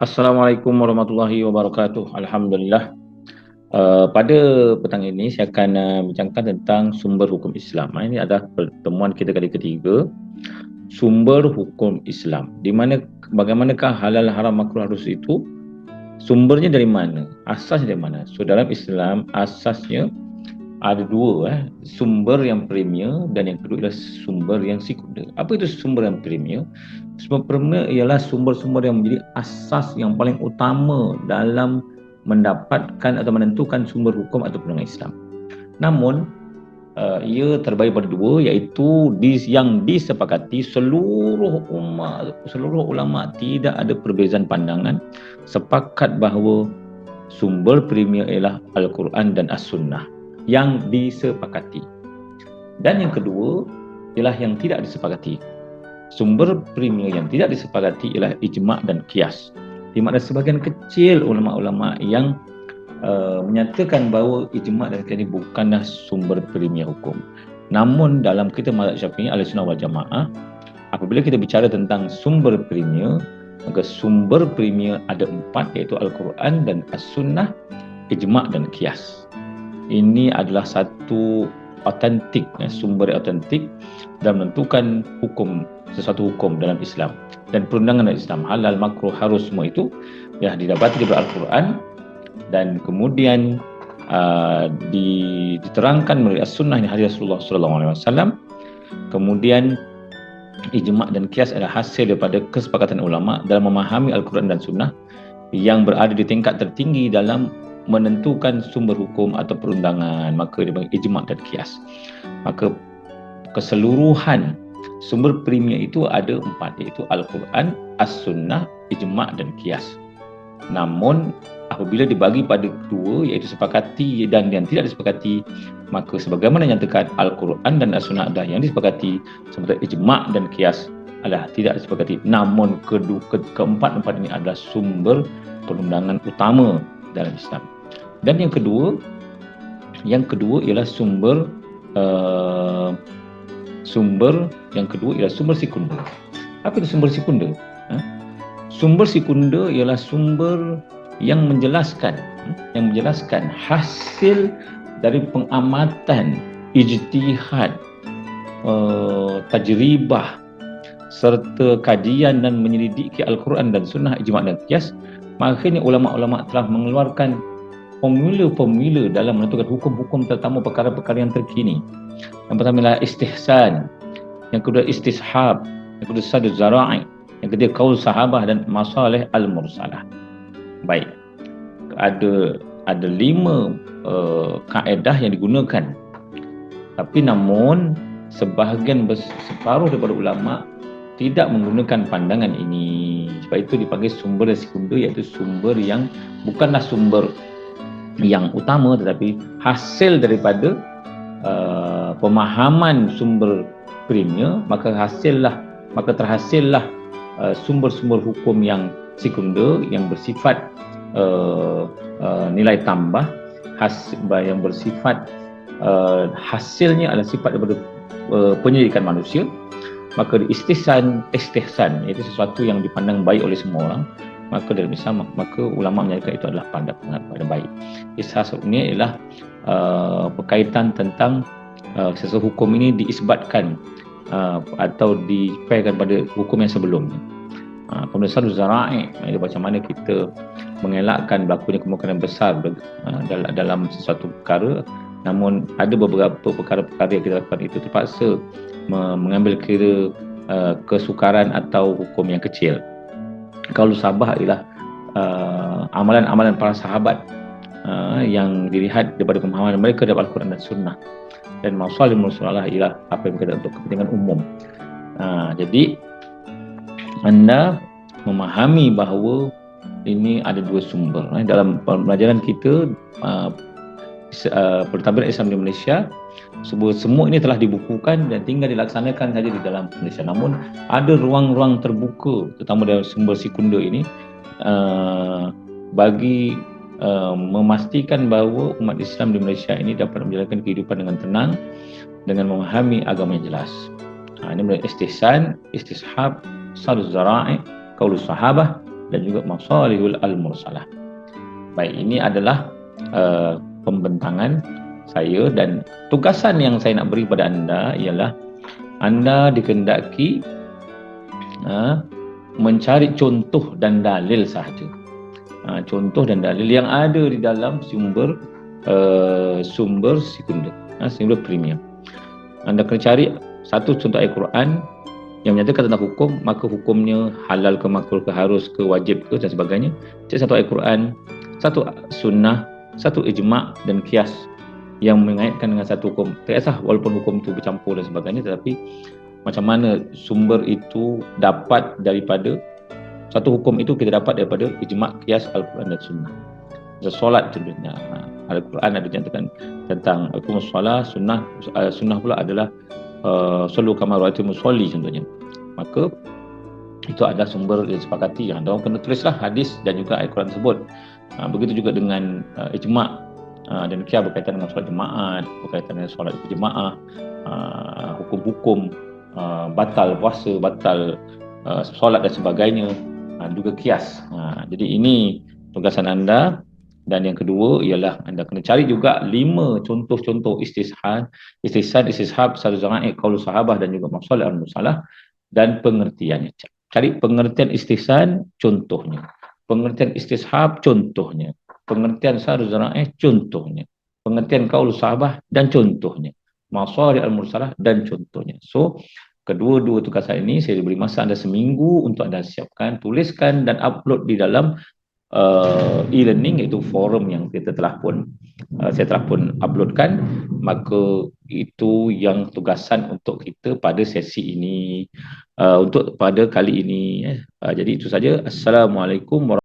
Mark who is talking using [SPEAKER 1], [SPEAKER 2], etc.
[SPEAKER 1] Assalamualaikum warahmatullahi wabarakatuh. Alhamdulillah. Pada petang ini saya akan bincangkan tentang sumber hukum Islam. Ini adalah pertemuan kita kali ketiga. Sumber hukum Islam. Di mana bagaimanakah halal, haram, makruh, harus itu? Sumbernya dari mana? Asasnya dari mana? So dalam Islam asasnya ada dua, sumber yang premier dan yang kedua adalah sumber yang sekunder. Apa itu sumber yang premier? Sumber premier ialah sumber-sumber yang menjadi asas yang paling utama dalam mendapatkan atau menentukan sumber hukum atau perundangan Islam. Namun ia terbagi pada dua, iaitu yang disepakati seluruh umat, seluruh ulama, tidak ada perbezaan pandangan, sepakat bahawa sumber premier ialah Al-Quran dan As-Sunnah yang disepakati. Dan yang kedua ialah yang tidak disepakati. Sumber premier yang tidak disepakati ialah ijma' dan qiyas. Di mana sebahagian kecil ulama-ulama yang menyatakan bahawa ijma' dan qiyas ini bukanlah sumber premier hukum. Namun dalam kita mazhab Syafi'i Ahlussunnah wal Jamaah, apabila kita bicara tentang sumber premier, maka sumber premier ada 4, iaitu Al-Quran dan As-Sunnah, ijma' dan qiyas. Ini adalah satu autentik, sumber autentik dalam menentukan hukum, sesuatu hukum dalam Islam dan perundangan dalam Islam, halal, makruh, harus, semua itu ya didapati daripada Al-Quran dan kemudian diterangkan melalui As-Sunnah, ini hadis Rasulullah SAW. Kemudian ijma' dan qiyas adalah hasil daripada kesepakatan ulama dalam memahami Al-Quran dan Sunnah yang berada di tingkat tertinggi dalam menentukan sumber hukum atau perundangan, maka dipanggil ijma' dan qiyas. Maka keseluruhan sumber premier itu ada 4, iaitu Al-Quran, As-Sunnah, ijma' dan qiyas. Namun apabila dibagi pada dua, iaitu sepakati dan yang tidak disepakati, maka sebagaimana nyatakan Al-Quran dan As-Sunnah adalah yang disepakati, sementara ijma' dan qiyas adalah tidak disepakati. Namun keempat-empat ini adalah sumber perundangan utama dalam Islam. Dan yang kedua ialah sumber yang kedua ialah sumber sekunder. Apa itu sumber sekunder? Sumber sekunder ialah sumber yang menjelaskan hasil dari pengamatan, ijtihad, tajribah serta kajian dan menyelidiki Al-Quran dan Sunnah, ijma' dan qiyas. Makanya ulama-ulama telah mengeluarkan formula-formula dalam menentukan hukum-hukum, terutama perkara-perkara yang terkini. Yang pertama adalah istihsan, yang kedua istishab, yang kedua sadud zara'i, yang ketiga qaul sahabah dan masalih al-mursalah. Baik, ada 5 kaedah yang digunakan, tapi namun separuh daripada ulama tidak menggunakan pandangan ini. Sebab itu dipanggil sumber sekunder, iaitu sumber yang bukanlah sumber yang utama, tetapi hasil daripada pemahaman sumber premier, maka terhasillah sumber-sumber hukum yang sekunder yang bersifat nilai tambah, yang bersifat hasilnya adalah sifat daripada penyelidikan manusia. Maka istihsan iaitu sesuatu yang dipandang baik oleh semua orang, maka dalam Islam, maka ulama menyatakan itu adalah pandangan baik. Ishas ini adalah berkaitan tentang sesuatu hukum ini diisbatkan atau dipairkan pada hukum yang sebelumnya. Kemudian sadud zara'i, macam mana kita mengelakkan berlakunya kemungkinan besar dalam sesuatu perkara. Namun ada beberapa perkara-perkara yang kita lakukan itu terpaksa mengambil kira kesukaran atau hukum yang kecil. Qaul sahabah ialah amalan-amalan para sahabat yang dilihat daripada pemahaman mereka daripada Al-Quran dan Sunnah. Dan masalih mursalah ialah apa yang berkaitan untuk kepentingan umum. Jadi anda memahami bahawa ini ada dua sumber. Dalam pelajaran kita Pentadbiran Islam di Malaysia, semua ini telah dibukukan dan tinggal dilaksanakan saja di dalam Malaysia. Namun ada ruang-ruang terbuka, terutama dalam sumber sekunder ini, bagi memastikan bahawa umat Islam di Malaysia ini dapat menjalankan kehidupan dengan tenang, dengan memahami agama yang jelas. Ini mulai istihsan, istishab, sadud zara'i, qaulus sahabah, dan juga masalihul al-mursalah. Baik, ini adalah pembentangan saya, dan tugasan yang saya nak beri pada anda ialah anda dikehendaki mencari contoh dan dalil sahaja. Contoh dan dalil yang ada di dalam sumber sekunder, sumber premium. Anda kena cari satu contoh ayat Quran yang menyatakan tentang hukum, maka hukumnya halal ke makruh ke harus ke wajib ke dan sebagainya. Cari satu ayat Quran, satu sunnah, satu ijma' dan kias yang mengaitkan dengan satu hukum. Tak kisah walaupun hukum itu bercampur dan sebagainya, tetapi macam mana sumber itu dapat daripada satu hukum itu kita dapat daripada ijma', kias, Al-Quran dan sunnah. Solat contohnya, Al-Quran ada dinyatakan tentang hukum solat, sunnah pula adalah sallu kama ra'aytumuni usolli contohnya. Maka itu adalah sumber yang disepakati yang orang kena tulislah hadis dan juga Al-Quran tersebut. Begitu juga dengan ijma' dan kias berkaitan dengan solat jemaat, berkaitan dengan solat berjemaah, hukum-hukum batal puasa, batal solat dan sebagainya, juga kias. Jadi ini tugasan anda. Dan yang kedua ialah anda kena cari juga 5 contoh-contoh istishhad, satu zara'i, qaul sahabah dan juga masalah al-musalah dan pengertiannya. Cari pengertian istihsan, contohnya. Pengertian istishab, contohnya. Pengertian satu zara'i, contohnya. Pengertian qaul sahabah dan contohnya. Masalah al-musalah dan contohnya. So, kedua-dua tugasan ini saya beri masa anda seminggu untuk anda siapkan, tuliskan dan upload di dalam e-learning, iaitu forum yang saya telah pun uploadkan. Maka itu yang tugasan untuk kita pada sesi ini, untuk pada kali ini. Jadi itu saja. Assalamualaikum warahmatullahi wabarakatuh.